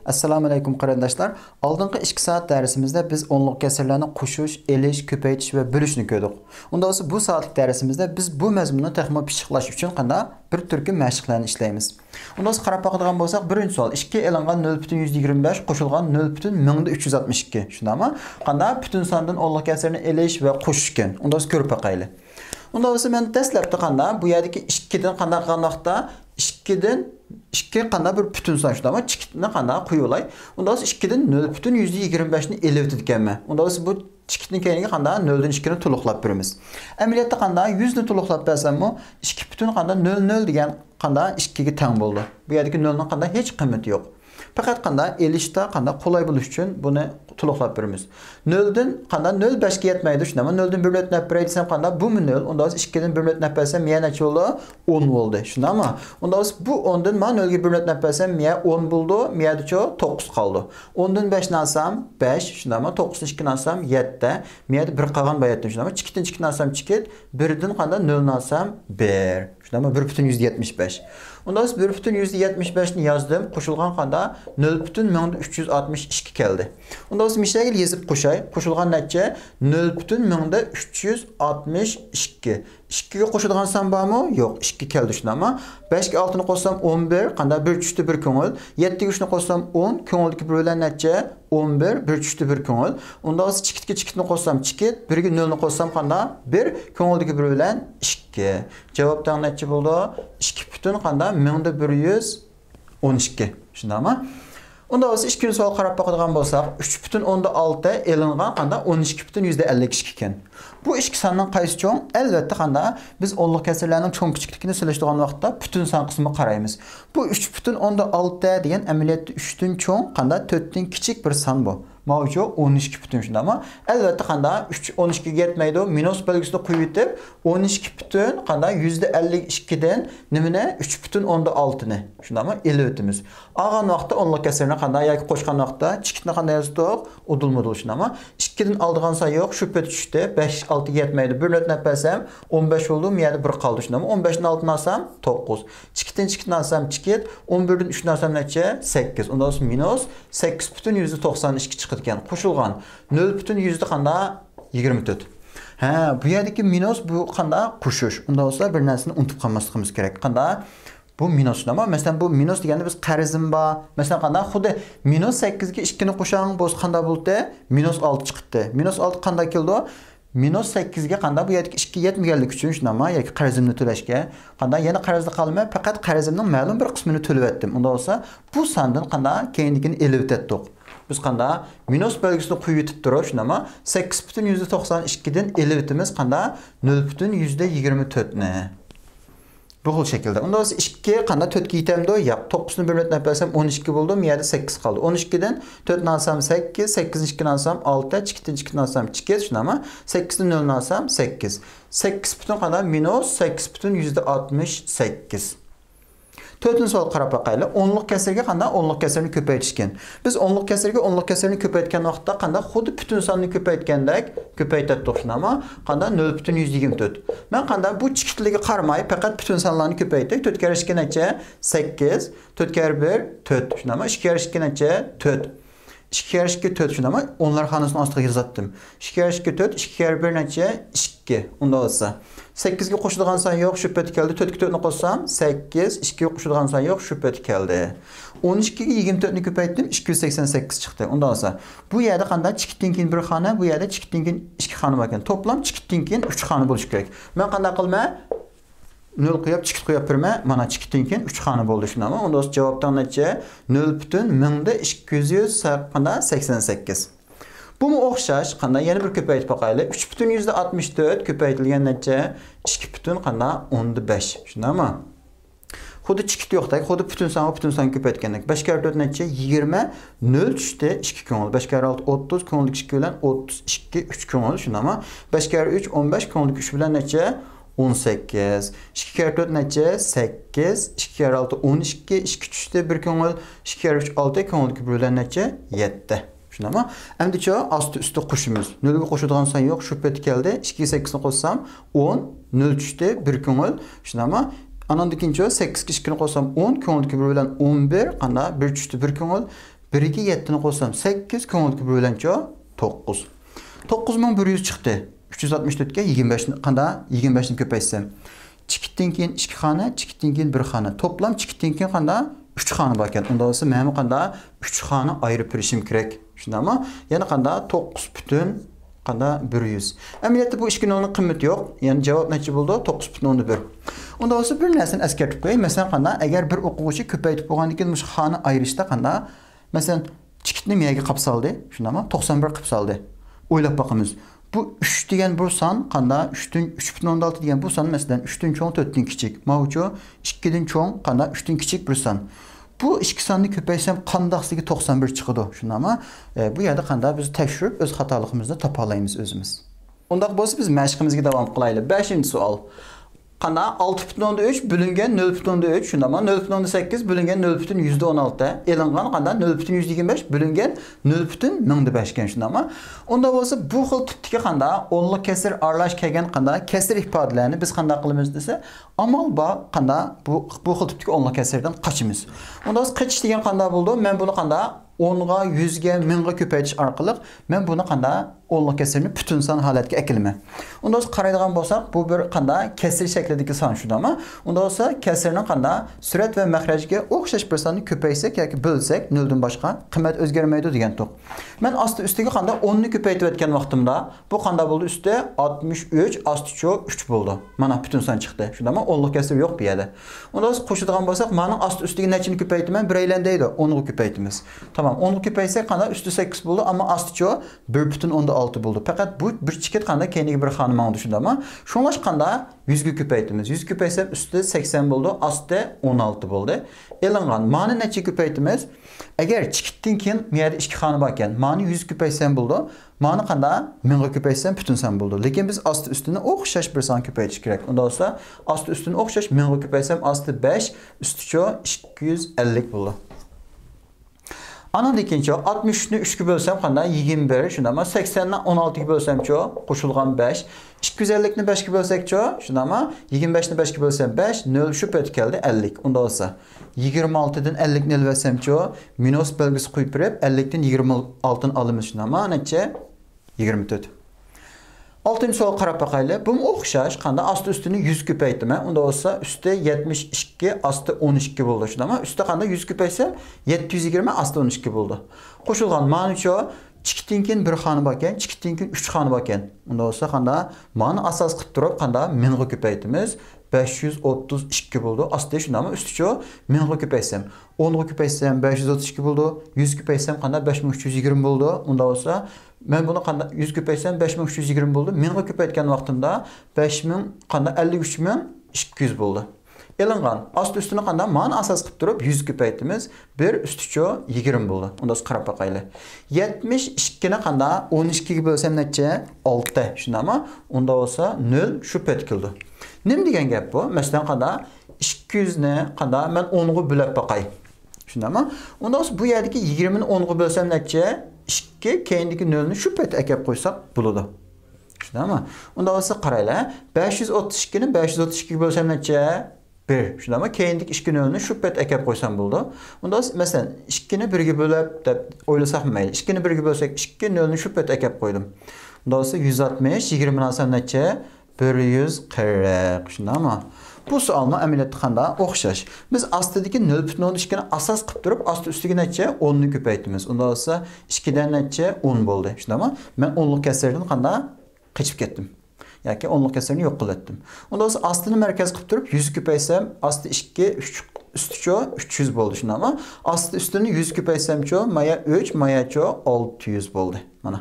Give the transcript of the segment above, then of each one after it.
Assalamu alaykum qarindoshlar. Oldingi 2 soat darsimizda biz onluq kasrlarni qo'shish, elish, ko'paytirish va bo'lishni ko'rdik. Unda esa bu soatlik darsimizda biz bu mazmunni texmo pishiqlash uchun qanday bir turkum mashqlarni ishlaymiz. Unda qarab boqadigan bo'lsak, birinchi savol 2 elingan 0.125 qo'shilgan 0.1362. Shundami? Qanday butun sondan onluq kasrni elish va qo'shish ekan. Unda ko'rib boqaylik. Unda esa men dastlabda qanday bu yerdagi 2 dan qanday qilgan vaqtda 2'den 2 qanday bir bütün son şunda ama çikitini qanday qo'yulay. Unda 2'den 0.125 ni elib etganman. Unda bu çikitning keyingi qanday 0'dan 2 ni to'liqlab beramiz. Amaliyotda qanday 100 ni to'liqlab bersam-mu 2 butun qanday 00 degan qanday 2 ga teng bo'ldi. Bu yerdagi 0 ning qanday hech qiymati yo'q. Faqat qanday elishda qanday qulay bo'lish uchun buni to'liqlab beramiz. 0'dan qanday 0.5 ga yetmaydi shunda, ama 0'dan 1 nöl desam qanday bu 0. Unda 2'dan 1 nöl bersam yana necha bo'ldi? 10 bo'ldi. Shundami? Unda bu 10'dan men 0 ga 1 nöl bersam men 10 bo'ldi, menda 9 qoldi. 10'dan 5 ni alsam 5, shundami? 9'dan 2 ni alsam 7, menda 1 qolgan bayatdim shundami? 2'dan 2 ni alsam 2, 1'dan qanday 0 ni alsam 1. Shundami? 1.175. Unda 1.175 ni yazdım. Qo'shilgan qanda 0.362 keldi. Unda mishaga yezib qo'shay. Qo'shilgan necha 0.362. 2 ga qo'shilgan son bormi? Yo'q, 2 keldi shundami? 5 ga 6 ni qo'shsam 11, qanda 1.1 ko'ngil. 7 ga 3 ni qo'shsam 10, ko'ngildagi bilan necha? 11, 1.1 ko'ngil. Unda chikitga chikitni qo'shsam chikit, 1 ga 0 ni qo'shsam qanda 1, ko'ngildagi bilan 2. Javobdan necha bo'ldi? 2 butun qanda 1112. Shundami? Unda o'zi ikkinchi savol qarab boqadigan bo'lsak, 3.6 elingan qanda 12.52 ekan. Bu ikki sonning qaysi cho'ng? Albatta qanda biz onluq kasrlarning cho'ng kichikligini solishtirgan vaqtda butun son qismiga qaraymiz. Bu 3.6 degan amaliyotda 3 dan cho'ng qanda 4 dan kichik bir son bu. Mavju 12 butun shundami? Albatta qanda 3 12 ga yetmaydi. Minus belgisini qo'yib etib 12 butun qanda %52 dan nimani 3.6 ni shundami? Elib o'timiz. Olgan vaqtda onluq kasrni qanday yoki qo'shgan vaqtda chikitni qanday yozdik? Udulmudul shundami? 2 dan oldigan son yo'q, shubha tushdi. 5 6 yetmaydi. 1 nöt bersam 15 oldu, miyada 1 qaldı shundami? 15 ni altına alsam 9. 2'den 2'ni alsam 2, 11'den 3'ni alsam necha? 8. Onda minus 8.92 chiqdi ekan. Qo'shilgan 0.100 qanday 24. Ha, bu yerdagi minus bu qanday qo'shish. Unda bo'lsa bir narsani unutib qolmasligimiz kerak. Qanday? Bu minus ama mesela bu minus deganda biz qarzim bor. Mesela qanday? Xuddi minus 8 ga 2 ni qo'shang bo'lsa qanday bo'ldi? Minus 6 chiqdi. Minus 6 qanday keldi? Minus 8 ga qanday bu yerga 2 yetmaganlik uchun shunami yoki qarzimni to'lashga qanday yana qarzda qolmay faqat qarzimning ma'lum bir qismini to'lab etdim. Unda bo'lsa bu sondan qanday keyinligini elib etdik. Biz qanday minus belgisini qo'yib etib turib shunami 8.92 dan elib etimiz qanday 0.24 ni. Bu xil şekilde. Unda 2 qanday 4 ga yetamdi? Yo'q. 9 ni 1 nöt bersam 12 bo'ldi, miyada 8 qoldi. 12 dan 4 ni alsam 8, 8 ni 2 ni alsam 6, 2 ni 2 ni alsam 2, shunami? 8 ni 0 ni alsam 8. 8 butun qanday minus 8.68. 4-cü savol qarab boqaylik. Onluq kasrga qanday onluq kasrni ko'paytishgan. Biz onluq kasrni ko'paytgan vaqtda qanday xuddi butun sonni ko'paytgandek ko'paytirdik shunami? Qanday 0.124. Men qanday bu chikitligiga qaramay faqat butun sonlarni ko'paytdik. 4 kere 2 necha? 8, 4 kere 1 4 shunami? 2 kere 2 necha? 4. 2 kere 2 4 shunami? Onlar xonasining ostiga yozatdim. 2 kere 2 4, 2 kere 1 necha? 2. Unda olsa 8 ga qo'shilgan son yo'q, shubha keldi. 4 ga 4 ni qo'shsam 8, 2 ga qo'shilgan son yo'q, shubha keldi. 12 ga 24 ni ko'paytdim, 288 chiqdi. Unda olsa bu yerda qanday chikitdan keyin bir xona, bu yerda chikitdan keyin 2 xona bor ekan. To'plam chikitdan keyin 3 xona bo'lishi kerak. Men qanday qilma? 0 qo'yib chikit qo'yib berma. Mana chikitdan keyin 3 xona bo'ldi shunami? Unda javobdan necha? 0.1088. Bu mu o'xshash? Qanday yana bir ko'paytib boqaylik. 3.64 ko'paytirilgan necha? 2.15. Shundami? Xuddi chikit yo'qdek, xuddi butun son ko'paytgandek. 5 kere 4 necha? 20, 0 tushdi, 2 ko'ngil. 5 kere 6 30, ko'ngillik 2 bilan 32, 3 ko'ngil, shundami? 5 kere 3 15, ko'ngillik 3 bilan necha? 18. 2 kere 4 necha? 8. 2 kere 6 12, 2 tushdi, 1 ko'ngil. 2 kere 3 6, ko'ngillik 1 bilan necha? 7. Shunami? Endi-chi asti-usti qo'shimiz. 0 ga qo'shadigan son yo'q, shubha keldi. 2 ga 8 ni qo'shsam 10, 0 tushdi, 1 ko'ngil. Shunami? Anandan keyin 8 ga 2 ni qo'shsam 10, ko'ngildagi 1 bilan 11, qanday 1 tushdi, 1 ko'ngil. 1'ga 7'ni qo'shsam 8, ko'ngilga bölenço 9. 9100 chiqdi. 364 ga 25 ni qanda 25 ni ko'paysam. Chikitdan keyin 2 xona, chikitdan keyin 1 xona. Toplam chikitdan keyin qanda 3 xona bor ekan. Unda bo'lsa men qanda 3 xona ayirib berishim kerak. Shundami? Yana qanda 9 butun qanda 100. Amaliyotda bu 2 nolning qiymati yo'q. Ya'ni javob necha bo'ldi? 9.1. Unda bo'lsa bir narsani eskartib qo'ying. Masalan, qanda agar bir o'quvchi ko'paytib qo'ygandan keyin mush xona ayirishda qanda masalan chikitni miyaga qilib soldi. Shundami? 91 qilib soldi. O'ylab boqamiz. Bu 3 degan bir son qanda 3.6 degan bu son masalan 3dan cho'ng 4dan kichik. Mavju 2dan cho'ng qanda 3dan kichik bir son. Bu ikki sonni ko'paysam qandaqsiga 91 chiqadi. Shundami? Bu yerda qanda biz tekshirib o'z xatoligimizni topa olamiz o'zimiz. Undaq bo'lsa biz mashqimizga davom qilaylik. 5-savol. Qanda 6.3 bölüngen 0.3 shundami? 0.8 bölüngen 0.16 elingan qanda 0.125 bölüngen 0.05 ekan shundami? Unda bo'lsa bu xil tipdagi qanda o'nlik kesir aralash kelgan qanda kesir ifodalarini biz qanda qilamiz desa, amal bor qanda bu xil tipdagi o'nlik kesirdan qochimiz. Unda biz qochish degan qanda bo'ldi? Men buni qanda 10'ga, 100'ga, 1000'ga ko'paytirish orqali men buni qanda o'nlik kesirni butun son holatga akilman. Unda biz qaraydigan bo'lsak, bu bir qanda kesir shaklidagi son shundami? Unda bo'lsa kesirning qanda surat va maxrajga o'xshash bir sonni ko'paysak yoki bo'lsak, 0 dan boshqa qiymat o'zgarmaydi degan to'q. Men asti ustiga qanda 10 ni ko'paytirib o'tgan vaqtimda bu qanda bo'ldi? Usti 63, asti 3 bo'ldi. Mana butun son chiqdi. Shundami? O'nlik kesir yo'q bu yerda. Unda biz qo'shadigan bo'lsak, mana asti ustiga nechini ko'paytiraman? Biraylan deydi. 10 ga ko'paytimiz. Tamam, 10 ga ko'paysak qanda usti 8 bo'ldi, ammo asti 1.6 bo'ldi. Faqat bu bir chikit qanda keyingi bir xona mangdi shundami? Shunlashqanda 100 ga ko'paytimiz. 100 ko'paysam usti 80 bo'ldi, asti 16 bo'ldi. Elingan ma'ni necha ko'paytimiz? Agar chikitdan keyin miyada 2 xona bor ekan, ma'ni 100 ko'paysam bo'ldi. Ma'ni qanda 1000 ga ko'paysam butun son bo'ldi. Lekin biz asti ustini o'xshash bir son ko'paytirish kerak. Unda bo'lsa asti ustini o'xshash 1000 ga ko'paysam asti 5, usticha 250 bo'ldi. Anandan keyin 60 ni 3 ga bölsem qanda 21, shundami? 80 ni 16 ga bölsem-cho qo'shilgan 5. 250 ni 5 ga bölsek-cho, shundami? 25 ni 5 ga bölsem 5, 0 shu payt keldi 50. Unda bo'lsa 26 dan 50 ni ilversem-cho, minus belgisi qo'yib berib 50 dan 26 ni olamiz shundami? Necha? 24. 6-savol qarab boqaylik. Bu o'xshash qanda asti ustini 100 ko'paytiraman. Unda bo'lsa usti 72, asti 12 bo'ldi shundami? Usti qanda 100 ko'paysam 720, asti 12 bo'ldi. Qo'shilgan ma'ni-cho chikitdan keyin bir xona bor ekan, chikitdan keyin 3 xona bor ekan. Unda bo'lsa qanda ma'ni asos qilib turib qanda 1000 ga ko'paytimiz. 532 bo'ldi. Asti shundami? Usticha 1000 ga ko'paysam, 10 ga ko'paysam 532 bo'ldi. 100 ko'paysam qanda 5320 bo'ldi. Unda bo'lsa men buni qanda 100 ko'paysam 5320 bo'ldi. 1000 ga ko'paytgan vaqtimda 5000 qanda 53200 bo'ldi. Elingan asti ustini qanda ma'ni asos qilib turib 100 ko'paytimiz. 1 usticha 20 bo'ldi. Unda qarab boqaylik. 72 ni qanda 12 ga bölsem necha? 6. Shundami? Unda bo'lsa 0 shu payt keldi. Nim degan gap bu? Masalan qanda 200 ni qanda men 10 ga bo'lib boqay. Shundami? Unda bu yerdagi 20 ni 10 ga bölsem necha? 2 keyindagi 0 ni shu payt akab qo'ysak bo'ladi. Shundami? Unda bo'lsa qaraylar. 532 ni 532 ga bölsem necha? 1. Shundami? Keyindagi 2 0 ni shu payt akab qo'ysam bo'ldi. Unda masalan 2 ni 1 ga bo'lib deb o'ylasak mayli. 2 ni 1 ga bo'lsak 2 0 ni shu payt akab qo'ydim. Unda bo'lsa 160, 20 ni olsam necha? 140. Shundami? Bu savolni amaliyotda qanda o'xshash. Biz astidagi 0.12 ni asos qilib turib, asti ustiga necha? 10 ni ko'paytimiz. Unda bo'lsa 2 dan necha? 10 bo'ldi. Shundami? Men 10lik kasrdan qanda qochib ketdim. Yoki 10lik kasrni yo'q qildim. Unda bo'lsa astini markaz qilib turib 100 ko'paysam, asti 2, 3 usticha 300 bo'ldi. Shundami? Asti ustini 100 ko'paysam-cho, maya 3, maya-cho 600 bo'ldi. Mana.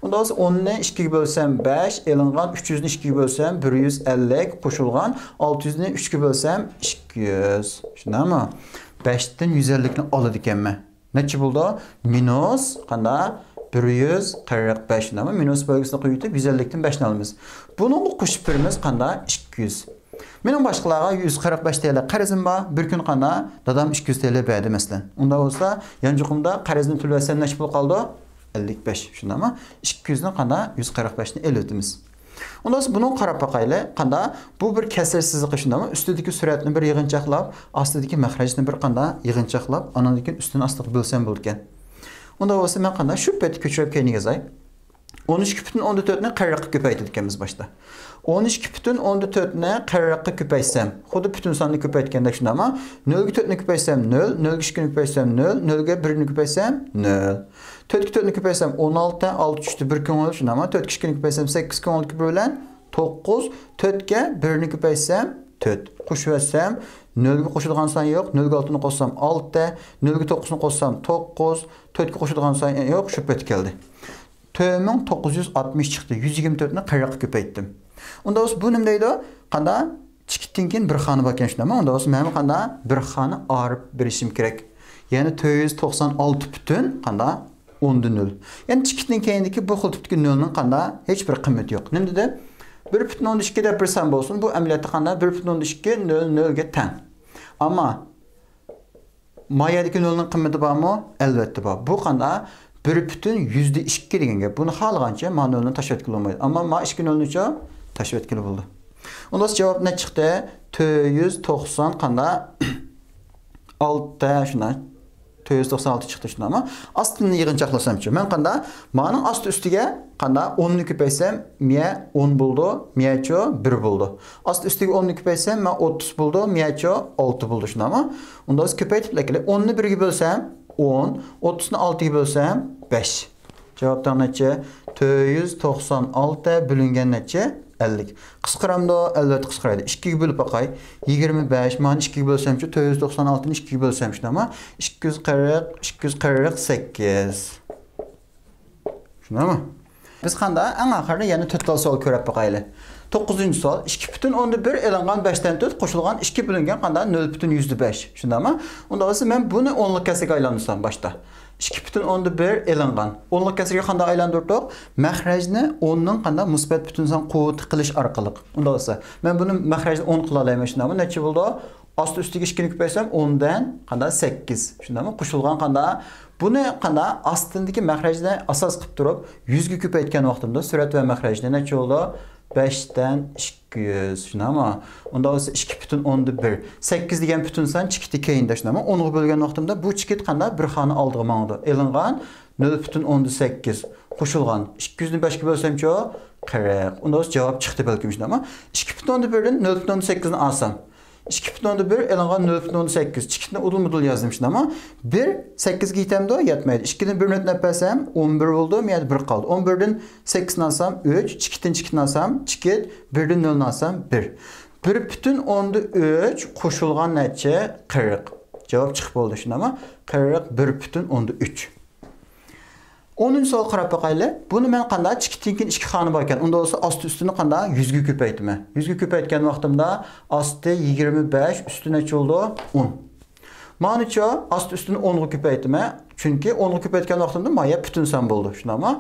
Unda bo'lsa 10 ni 2 ga bölsem 5, elingan 300 ni 2 ga bölsem 150, qo'shilgan 600 ni 3 ga bölsem 200. Shundami? 5 dan 150 ni oladi ekanman. Necha bo'ldi? Minus qanda 145 shundami? Minus belgisini qo'yib 150 dan 5 ni olamiz. Buni qo'shib beramiz qanda 200. Mening boshqalarga 145 TL qarzim bor. Bir kun qanda dadam 200 TL berdi masalan. Unda bo'lsa, yanjuqimda qarzni to'lasam necha pul qoldi? 55 shundami? 200 ni qanda 145 ni elotimiz. Unda buni qarab boqaylik. Qanda bu bir kasr siziqi shundami? Ustidagi suratni bir yig'inchoqlab, ostidagi maxrajni bir qanda yig'inchoqlab, andan keyin ustini ostiga bo'lsam bo'lgan. Onda olsa men qanday şu beti köçürüp keyni yazay. 13,4'ni 40'a köpeytirdik başta. 13,4'ni 40'a köpeysem, xudu bütün sanını köpeytkende şundama 0,4'ni köpeysem 0, 0,2'ni köpeysem 0, 0,1'ni köpeysem 0. 4,4'ni köpeysem 16, 6 3'tü 1 köngül şundama 4,2'ni köpeysem 8 köngül bilen 9, 4'ge 1'ni köpeysem 4. Qo'shib etsam 0 ga qo'shilgan son yo'q, 0 ga 6'ni qo'shsam 6, 0 ga 9'ni qo'shsam 9, 4 ga qo'shilgan son yo'q, shu bet keldi. 960 çıktı. 124'ni 40'a köpeyttim. Onda olsa bu nima deydi? Qanda chikitdan keyin bir xona bor ekan shundami? Onda olsa men qanda bir xona arib berishim kerak. Ya'ni 496 butun qanda 10'da 0. Ya'ni chikitdan keyindagi bu xil tipdagi 0'ning qanda hech bir qiymati yo'q. Nima dedi? 1,2 deb birsam bo'lsin, bu amaliyotda qanda 1,2 0 ga teng. Ammo mayadagi 0'ning qiymati bormi? Albatta bor. Bu qanda 1,2 degan gap. Buni xohlagancha manualni tashlab olmaydi. Ammo ma 2 0'nicha tashlab etkili bo'ldi. Unda javob ne chiqdi? 490 qanda 6 shuna 496 chiqdi shuna. Ammo aslini yig'inchoqlasamchi, men qanda ma'ning asti ustiga qanda 10 ni ko'paysam, miya 10 bo'ldi, miyacho 1 bo'ldi. Asti ustiga 10 ni ko'paysam, men 30 bo'ldi, miyacho 6 bo'ldi shuna. Ammo unda biz ko'paytib 10 ni 1 ga bo'lsam 10, 30'ni 6'ya bölsem 5. Cevaptan neçe? 496 bölüngen neçe? 50. Qısqıramda elbette qısqıraydı. 2'ye bölüp bakay. 25. Mani 2'ye bölsem 496'nı 2'ye bölsem ama 248. Şuna mı? Biz qanda en axırda yani total sol körep bakaylı. 9-cu sual 2,1 elangan 5'ten 4 qo'shilgan 2 bilingan qanda 0,5. Shundami? Unda bo'lsa men buni 10lik kasrga aylantirsam başta. 2,1 elangan. 10lik kasrga qanda aylantirdik? Mahrajni 10ning qanda musbat butun son quvvat qilish orqali. Unda bo'lsa men buni mahrajni 10 qila olaman shundami? Necha bo'ldi? Asti ustiga 2 ni ko'paysam 10 dan qanda 8. Shundami? Qo'shilgan qanda buni qanda astindagi mahrajni asos qilib turib 100 ga ko'paytgan vaqtimda surat va mahrajni necha bo'ldi? 5'ten 200 şunama. Onda olsa 2,1. 8 degan bütün san chikiti keyinda şunama. 10'ga bölgen vaqtimda bu chikit qanda bir xona aldığım oldu. Elingan 0,8. Qo'shilgan 200'ni 5 ga bölsemchi 40. Onda olsa javob chiqdi balkim şunama. 2,1'dan 0,8'ni alsam 2,1 elangan 0,8. Chikitni udul-mudul yazdım şimdi ama 1 8'ga yetemdi o yetmeydi. 2'den 1'ni ötüp etsem 11 oldu. Miyadi 1 kaldı. 11'den 8'ni alsam 3. Chikitini alsam chikit. 1'den 0'ni alsam 1. 1,3 qo'shilgan neçe 40. Cevap çıkıp oldu şimdi ama 41,3. 10'un sual qarab bakaylı. Bunu men qanda chikitdan 2 xona bor ekan. Unda olsa asti ustini qanda 100 ga ko'paytman. 100 ga ko'paytgan vaqtimda asti 25, usti necha bo'ldi? 10. Manicha asti ustini 10 ga ko'paytman. Chunki 10 ga ko'paytgan vaqtimda maya butun son bo'ldi. Shunami?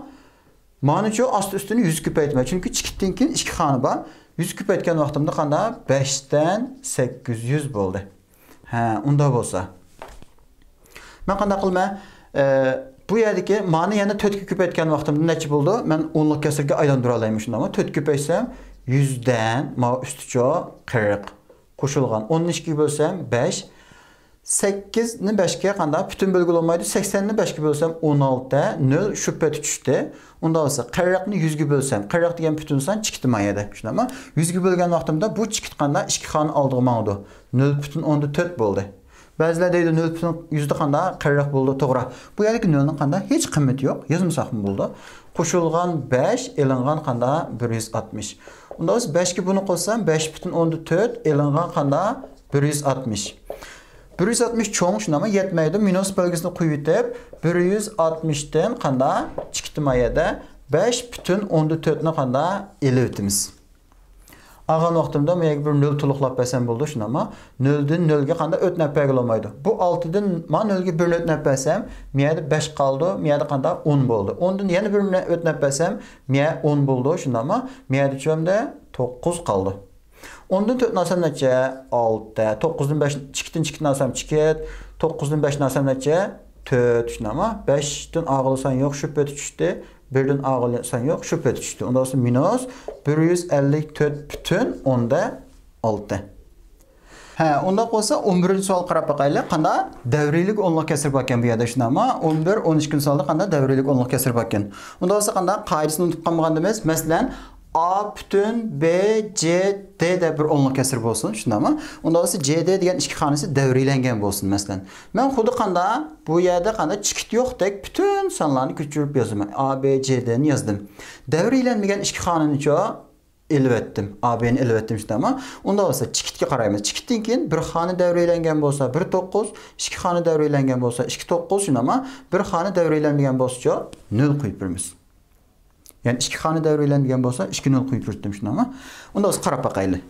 Manicha asti ustini 100 ga ko'paytman. Chunki chikitdan 2 xona bor. 100 ga ko'paytgan vaqtimda qanda 5 dan 800 bo'ldi. Ha, unda bo'lsa. Men qanday qilman? Bu yerdeki mani yana 4 ga ko'paytgan vaqtimda necha bo'ldi? Men 10lik kasrga aylantıra olaman shundami? 4 ko'paysam 100 dan ma usticha 40 qo'shilgan. 10ni 2 ga bölsam 5. 8 ni 5 ga qanda butun bo'lgi olmaydi. 80 ni 5 ga bölsam 16, 0 shu bet tushdi. Unda olsa 40 ni 100 ga bölsam 40 degan butun son chikiti mayada. Shundami? 100 ga bölgan vaqtimda bu chikit qanda 2 xona aldığım oldu. 0,4 bo'ldi. Bazılar deydi 0,100'de qanda 40 bo'ldi, to'g'ri. Bu yerdagi 0'ning qanda hech qiymati yo'q. Yozmasak mı bo'ldi? Qo'shilgan 5, elingan qanda 160. Unda biz 5 ga buni qo'shsam 5,4, elingan qanda 160. 160 cho'ng shunami yetmaydi. Minus belgisini qo'yib etib, 160 dan qanda chikiti mayada 5,4 ni qanda elib o'tamiz. Ağan vaqtimda men bir 0 to'liqlab bersam bo'ldi shunami. 0dan 0 ga qanda o'tnab berolmaydi. Bu 6dan men 0 ga 1 o'tnab bersam, miyada 5 qoldi, miyada qanda 10 bo'ldi. 10dan yana 1 o'tnab bersam, miya 10 bo'ldi shunami. Miyada cho'mda 9 qoldi. 10dan 4 nasam necha? 6. 9dan 5 chikitdan chikitni olsam chikit. 9dan 5 nasam necha? 4 shunami. 5dan og'ilsan yo'q, shu pet tushdi. 1'den ağılsan yo'q, shu pet tushdi. Unda olsa minus 154,6. Ha, unda olsa 11-savol qarab baqaylik. Qanda davrilik onluq kesir bakkan bu yerda shunama 11-12 savolda qanda davrilik onluq kesir bakkan. Unda olsa qanda qoidasini unutib qolmagandimiz. Masalan, A bütün B, C, D de bir onluq kesir bo'lsin, shundami? Unda olsa C, D degan ikki xonasi davrilangan bo'lsin, masalan. Men xuddi qanda bu yerda qanda chikit yo'qdek bütün sonlarni ko'chirib yozaman. A, B, C, D ni yozdim. Davrilanmagan ikki xonani-cho elib etdim. A, B'ni elib etdim shundami? Unda olsa chikitga qaraymiz. Chikitdan keyin bir xona davrilangan bo'lsa 1 9, ikki xona davrilangan bo'lsa 2 9 shundami? Bir xona davrilanmagan bo'lsa-cho 0 qo'yib beramiz. Yani ikki xona davrilangan bo'lsa 2 0 qo'yib berdim shundami? Unda o'zi qarab baqaylik.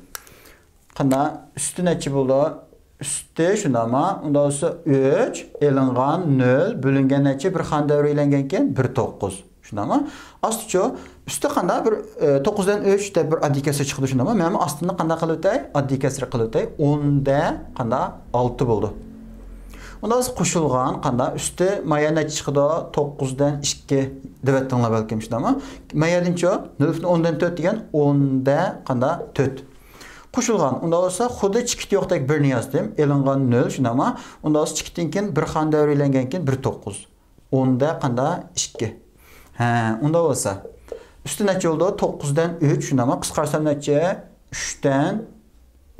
Qanda usti necha bo'ldi? Usti shundami? Unda o'zi 3 elingan 0 bo'lingan necha bir xona davrilangan ekan 1 9. Shundami? Asticha usti qanda bir 9 dan 3 da bir oddiy kasr chiqdi shundami? Men astini qanda qilib o'tay? Oddiy kasr qilib o'tay. 10 da qanda 6 bo'ldi. Unda biz qo'shilgan qanda usti maya necha chiqdi? 9 dan 2 deb aytdinglar balkim shundami? Mayadincho 0 dan 4 degan 10 da qanda 4. Qo'shilgan. Unda bo'lsa xuddi chikit yo'qdek 1 ni yozdim. Elingan 0 shundami? Unda biz chikitdan keyin bir xon davrilangan keyin 1 9. 10 da qanda 2. Ha, unda bo'lsa usti necha bo'ldi? 9 dan 3 shundami? Qisqarsam necha? 3 dan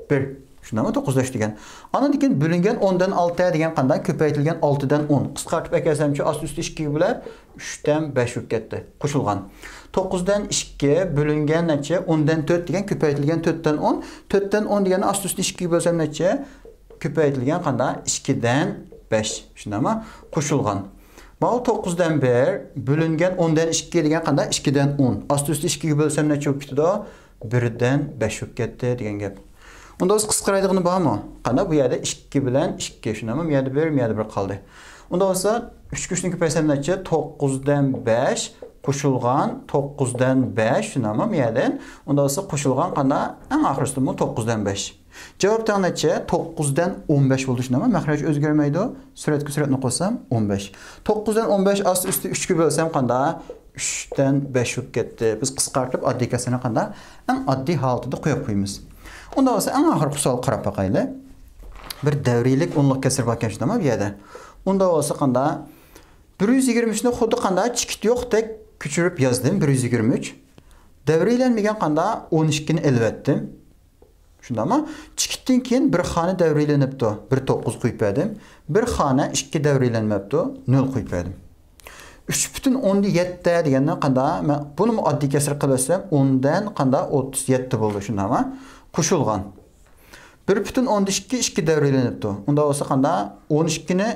1. Shundami? 9 dan 3 degan. Ana keyin bo'lingan 10 dan 6 degan qanday ko'paytirilgan 6 dan 10. Qisqartib akasamchi ast usti 2 bilan 3 dan 5 bo'lib ketdi. Qo'shilgan. 9 dan 2 bo'lingan necha? 10 dan 4 degan ko'paytirilgan 4 dan 10. 4 dan 10 degani ast usti 2 bo'lsam necha? Ko'paytirilgan qanday? 2 dan 5. Shundami? Qo'shilgan. Bal 9 dan 1 bölüngen 10 dan 2 degan qanda 2 dan 10. Ast üstü 2 ga bölsem necha bo'lib ketdi? 1 dan 5 bo'lib ketdi degan gap. Unda o'z qisqaraydig'ini bormi? Qana bu yerda 2 bilan 2 shunami? Bu yerda 1, bu yerda 1 qoldi. Unda bo'lsa 3 kuchni ko'paysam necha? 9 dan 5 qo'shilgan 9 dan 5 shunami? Bu yerdan. Unda bo'lsa qo'shilgan qanda eng oxirisi bu 9 dan 5. Cevap necha? 9 dan 15 bo'ldi shunami? Mahraj o'zgarmaydi. Suratga suratni qo'sam 15. 9 dan 15 ast üstü 3 ga bölsem qanda 3 dan 5 bo'lib ketdi. Biz qisqartib oddiy kasrani qanda eng oddiy holatida qo'yib qo'yamiz. Unda bo'lsa eng oxirgi savol qarab boqaylik. Bir davriylik o'nliq kasr bor ekan shunami bu yerda. Unda bo'lsa qanda 123 ni xuddi qanda chikit yo'qdek ko'chirib yozdim 123. Davriylanmagan qanda 12 ni elib etdim. Shundami? Chikitdan keyin bir xona davriylanibdi. 1 9 qo'yib berdim. Bir xona 2 davriylanmabdi. 0 qo'yib berdim. 3,7 degandan qanda men buni oddiy kasr qilasam 10 dan qanda 37 bo'ldi shundami? Qo'shilgan. 1,12 2 davriylanibdi. Unda bo'lsa qanda 12 ni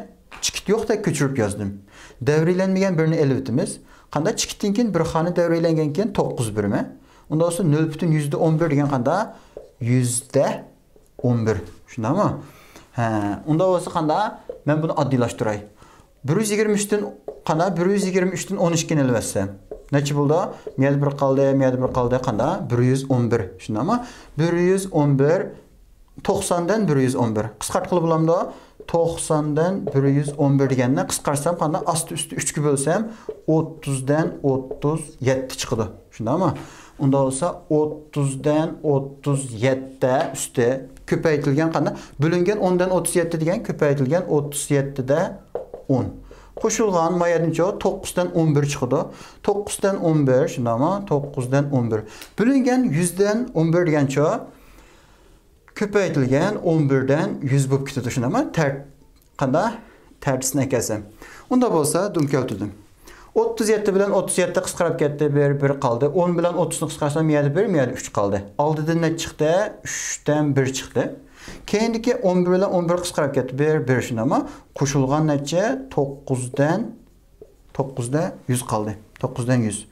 chikit yo'qdek ko'chirib yozdim. Davriylanmagan birini elibtimiz. Qanda chikitdan keyin bir xona davriylangan keyin 9 birmi? Unda bo'lsa 0,11 degan qanda %11. Shundami? Ha, unda bo'lsa qanda men buni oddiylashtiray. 123 dan qana 123 dan 12 ni elvatsam. Necha bo'ldi? Miyada 1 qoldi, miyada 1 qoldi qanda 111. Shundami? 111 90 dan 111. Qisqart qilib bo'lamdi. 90 dan 111 deganni qisqarsam qanda asti usti 3 ga bölsam 30 dan 37 chiqdi. Shundami? Unda bo'lsa 30 dan 37 usti ko'paytirilgan qanda bo'lingan 10 dan 37 degan ko'paytirilgan 37 da 10. Qo'shilgan mayadincha 9 dan 11 chiqdi. 9 dan 11 shundami? 9 dan 11. Bo'lingan 100 dan 11 degancha ko'paytirilgan 11 dan 100 bo'lib ketadi shundami? Qanda tartisini akasam. Unda bo'lsa dum keltirdim. 37 bilan 37 qisqarib ketdi, 1 qoldi. 10 bilan 30 ni qisqarsam miyada 1, miyada 3 qoldi. Oldidan ne chiqdi? 3 dan 1 chiqdi. Keyindiki 11 bilan 11 qisqarib ketdi, 1 shundami? Qo'shilgan necha? 9 dan 9 da 100 qoldi. 9 dan 100.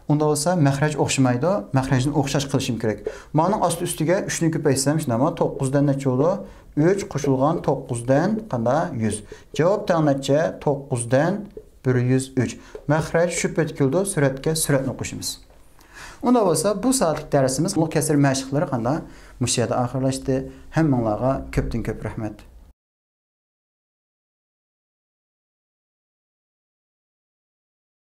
Unda bo'lsa mahraj o'xshamaydi. Mahrajni o'xshash qilishim kerak. Ma'ning osti ustiga 3 ni ko'paysam shundami? 9 dan necha bo'ldi? 3 qo'shilgan 9 dan qanda 100. Javob necha? 9 dan 103. Mahraj shu keldi, suratga suratni qo'shamiz. Unda bo'lsa bu soatlik darsimiz bu kasr mashqlari qanda mush yerda oxirlashdi. Hammanglarga ko'pdan ko'p rahmat.